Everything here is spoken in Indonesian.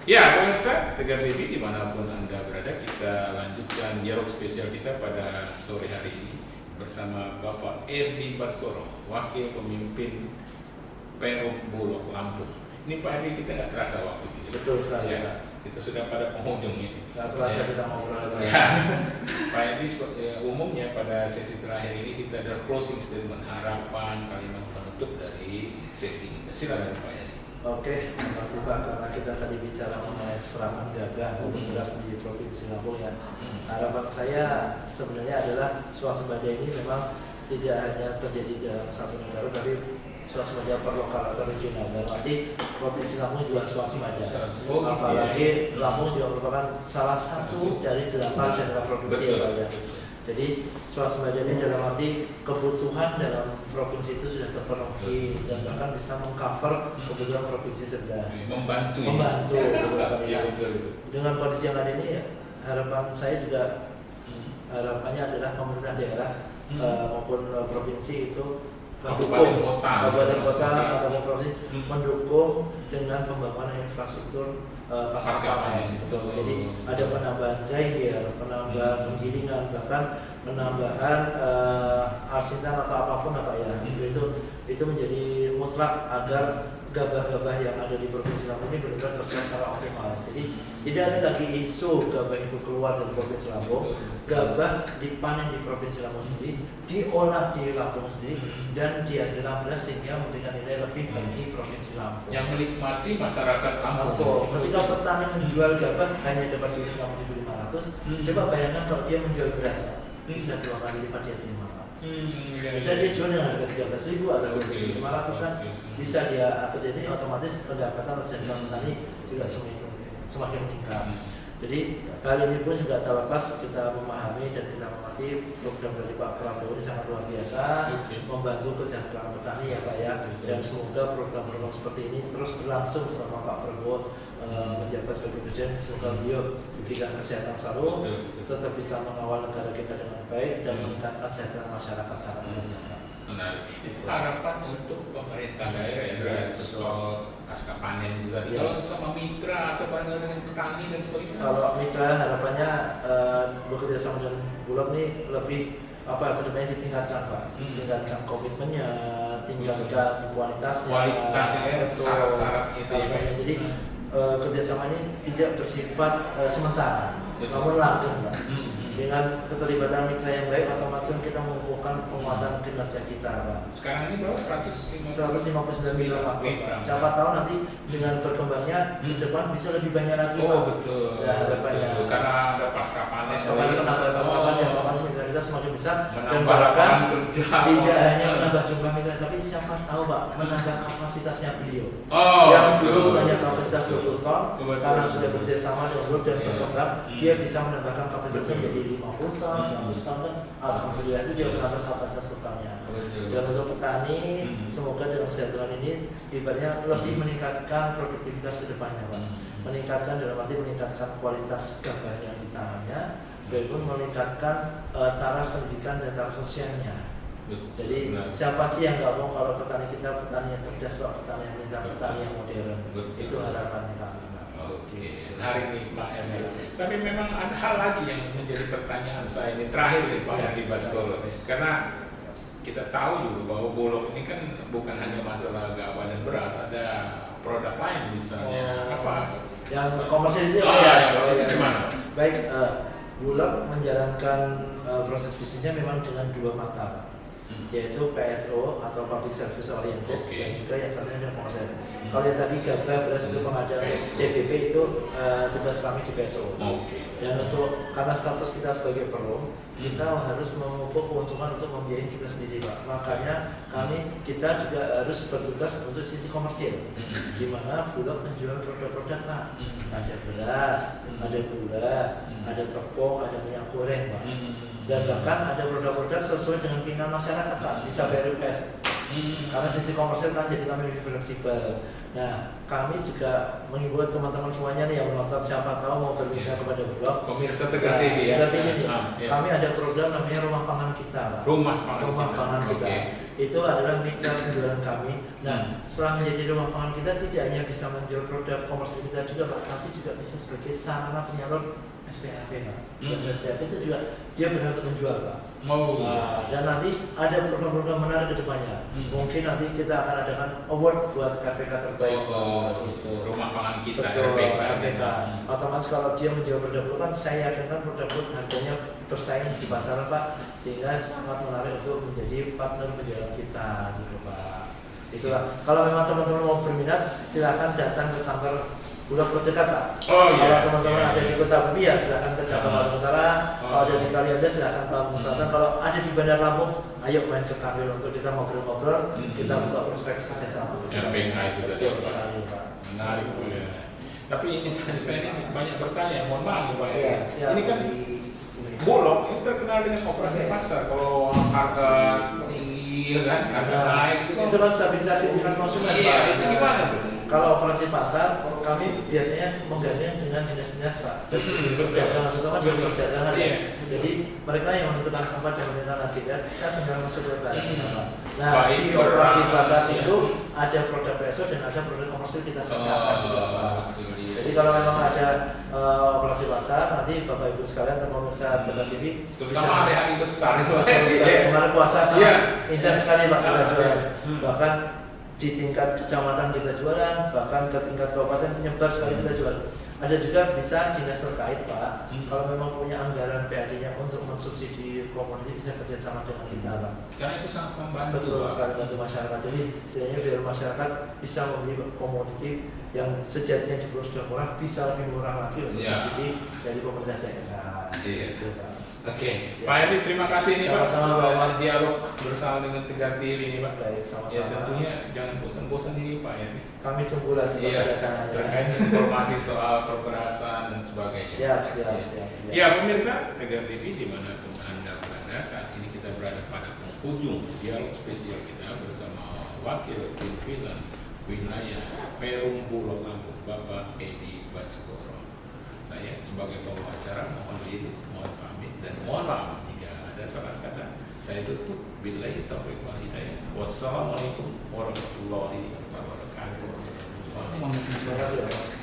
Ya, pemirsa Tegar TV dimanapun Anda berada, kita lanjutkan dialog spesial kita pada sore hari ini bersama Bapak Erdi Baskoro, Wakil Pemimpin Perum Bulog Lampung. Ini Pak Erdi, kita nggak terasa waktu ini. Betul sekali. Ya, kita sudah pada penghujung ini. Nggak terasa Ya. kita ngobrol lagi. Ya. Pak Erdi, umumnya pada sesi terakhir ini kita ada closing statement, harapan, kalimat penutup dari sesi kita. Silakan Pak Erdi. Oke, terima kasih Pak, karena kita tadi bicara mengenai serangan gagah beras di Provinsi Lampung ya. Harapan saya sebenarnya adalah swasembada ini memang tidak hanya terjadi dalam satu negara, tapi swasembada per lokal atau regional. Dalam arti Provinsi Lampung juga swasembada. Apalagi Lampung juga merupakan salah satu dari 8 sentra provinsi ya Pak ya. Jadi swasembada ini dalam arti kebutuhan dalam provinsi itu sudah terpenuhi dan bahkan bisa mengcover kebutuhan provinsi sedang. Membantu. Ya. Dengan kondisi yang ada ini, harapan saya juga harapannya adalah pemerintah daerah maupun provinsi itu mendukung kabupaten kota atau provinsi mendukung dengan pembangunan infrastruktur pasca panen. Jadi ada penambahan dryer, penambahan penggilingan, bahkan penambahan arsitan atau apapun apa ya. Itu menjadi mutlak agar gabah-gabah yang ada di Provinsi Lampung ini benar-benar terserap secara optimal. Jadi tidak ada lagi isu gabah itu keluar dari Provinsi Lampung, gabah dipanen di Provinsi Lampung sendiri, diolah di Lampung sendiri, dan dihasilkan beras sehingga memberikan nilai lebih bagi Provinsi Lampung. Yang menikmati masyarakat Lampung. Ketika petani menjual gabah hanya dapat duit 6.500, coba bayangkan kalau dia menjual beras, bisa 2 kali lipat dia terima. Bisa dia jual dengan harga 13.000 atau 12.500 kan, bisa dia atur. Jadi otomatis pendapatan masyarakat petani juga semakin meningkat. Jadi hal ini pun juga terlepas kita memahami dan kita mengerti program dari Pak Prabowo ini sangat luar biasa, membantu kesejahteraan petani ya Pak ya. Dan semoga program-program seperti ini terus berlangsung selama Pak Prabowo menjabat sebagai presiden. Semoga beliau diberikan kesehatan selalu, tetap bisa mengawal negara kita dengan baik dan meningkatkan kesejahteraan masyarakat secara umum. Menarik. Harapan untuk pemerintah daerah ya, soal pasca panen juga. Ya. Kalau sama mitra atau bareng dengan petani dan sebagainya. Kalau mitra harapannya bekerja sama dengan Bulog nih lebih kedepannya ditingkatkan Pak, tingkatkan komitmennya, tingkatkan kualitasnya, syarat-syarat itu ya. Jadi kerjasama ini tidak bersifat sementara, namun langgeng Pak. Dengan keterlibatan mitra yang baik, otomatis kita mengukuhkan penguatan kinerja kita Pak. Sekarang ini berapa? 159 miliar Pak. Siapa tahu nanti dengan berkembangnya di depan bisa lebih banyak lagi Pak. Betul. Ya, harapannya. Karena ada pasca panen. Karena ada pasca panen, otomatis mitra kita semakin besar dan menambah bahkan lapangan kerja. tidak hanya menambah jumlah mitra, tapi siapa tahu Pak menambah kapasitasnya beliau. Yang dulu hanya kapasitas 20 ton, karena sudah bekerjasama dengan Bulog dan berkembang, dia bisa menambahkan kapasitasnya menjadi 50 ton, 100 ton kan. Alhamdulillah itu juga menambah kapasitas totalnya. Dan untuk petani, semoga dengan kesejahteraan ini ibaratnya lebih meningkatkan produktivitas ke depannya Pak. Meningkatkan dalam arti meningkatkan kualitas gabah yang ditanamnya, dan pun meningkatkan taraf pendidikan dan taraf sosialnya. Jadi siapa sih yang nggak mau kalau petani kita petani yang cerdas, petani yang pintar, petani yang modern. Itu harapannya kami. Oke, hari ini Pak Emil. Tapi memang ada hal lagi yang menjadi pertanyaan saya ini terakhir nih Pak Erdi Baskoro. Karena kita tahu juga bahwa Bulog ini kan bukan hanya masalah gabah dan beras, ada produk lain misalnya apa? Yang komersial itu gimana? Baik, Bulog menjalankan proses bisnisnya memang dengan 2 mata, yaitu PSO atau Public Service Oriented, dan juga yang satunya adalah komersial. Kalau yang tadi gabah, beras itu pengadaan CBP itu tugas kami di PSO. Dan karena status kita sebagai perum, kita harus memupuk keuntungan untuk membiayai kita sendiri Pak. Makanya kita juga harus bertugas untuk sisi komersil, di mana Bulog menjual produk-produk Pak. Ada beras, ada gula, ada tepung, ada minyak goreng Pak. Dan bahkan ada produk-produk sesuai dengan keinginan masyarakat Pak, bisa bayar request. Karena sisi komersil kan jadi kami lebih fleksibel. Nah, kami juga mengimbau teman-teman semuanya nih yang menonton, siapa tahu mau berpindah kepada Bulog. Pemirsa Tegar TV ya. Kami ada program namanya Rumah Pangan Kita, Pak. Rumah Pangan Kita. Itu adalah mitra penjualan kami. Nah, setelah menjadi Rumah Pangan Kita tidak hanya bisa menjual produk komersil kita juga, Pak, tapi juga bisa sebagai sarana penyalur SPAP, Pak. SPAP itu juga dia benar untuk menjual, Pak. Dan nanti ada program-program menarik ke depannya. Mungkin nanti kita akan adakan award buat KPK terbaik. Itu Rumah Pangan Kita. KPK. Otomatis kalau dia menjual produk kan saya yakin kan produk harganya bersaing di pasaran, Pak, sehingga sangat menarik untuk menjadi partner penjualan kita, gitu, Pak. Itulah. Kalau memang teman-teman mau berminat, silakan datang ke kantor Bulog Proyek, Pak. Kalau teman-teman ada di Kota Bumi ya silakan ke Cabang Lampung Utara. Kalau ada di Kalianda silakan ke Lampung Selatan. Kalau ada di Bandar Lampung, ayo main ke kami untuk kita ngobrol-ngobrol. Kita buka prospek kerjasama. RPK itu tadi, Pak. Menarik, ya. Tapi ini tadi saya ini banyak bertanya. Mohon maaf, Pak. Ini kan Bulog itu terkenal dengan operasi pasar. Kalau harga tinggi, kan, harga naik itu kan stabilisasi tingkat konsumen. Iya, itu gimana tuh? Kalau operasi pasar, kami biasanya menggandeng dengan dinas-dinas, Pak. Perdagangan, terutama di perdagangan. Jadi mereka yang menentukan tempat dan menentukan agenda, kita tinggal masuk ke dalam. Nah, di operasi pasar itu ada produk PSO dan ada produk komersil kita sediakan juga, Pak. Jadi kalau memang ada operasi pasar, nanti Bapak Ibu sekalian atau pemirsa Tegar TV terutama hari-hari besar. Kemarin puasa sangat intens sekali, Pak, kita jualan. Bahkan di tingkat kecamatan kita jualan, bahkan ke tingkat kabupaten penyebar sekali kita jualan. Ada juga bisa dinas terkait, Pak. Kalau memang punya anggaran PAD-nya untuk mensubsidi komoditi bisa kerjasama dengan kita, Pak. Karena itu sangat membantu. Betul sekali bantu masyarakat. Jadi setidaknya biar masyarakat bisa membeli komoditi yang sejatinya di Bulog sudah murah bisa lebih murah lagi untuk subsidi dari pemerintah daerah. Gitu, Pak. Oke, Pak Herdi, terima kasih nih Pak sudah dialog bersama dengan Tegar TV ini, Pak. Baik, sama-sama. Ya tentunya jangan bosan-bosan ini, Pak Herdi. Kami tunggu lagi terkait informasi soal perberasan dan sebagainya. Siap. Ya pemirsa Tegar TV dimanapun Anda berada, saat ini kita berada pada penghujung dialog spesial kita bersama Wakil Pimpinan Wilayah Perum Bulog Lampung, Bapak Edi Baskoro. Saya sebagai pembawa acara mohon diri, mohon pamit dan mohon maaf jika ada salah kata. Saya tutup. Billahi taufiq wal hidayah. Wassalamualaikum warahmatullahi wabarakatuh. Terima kasih.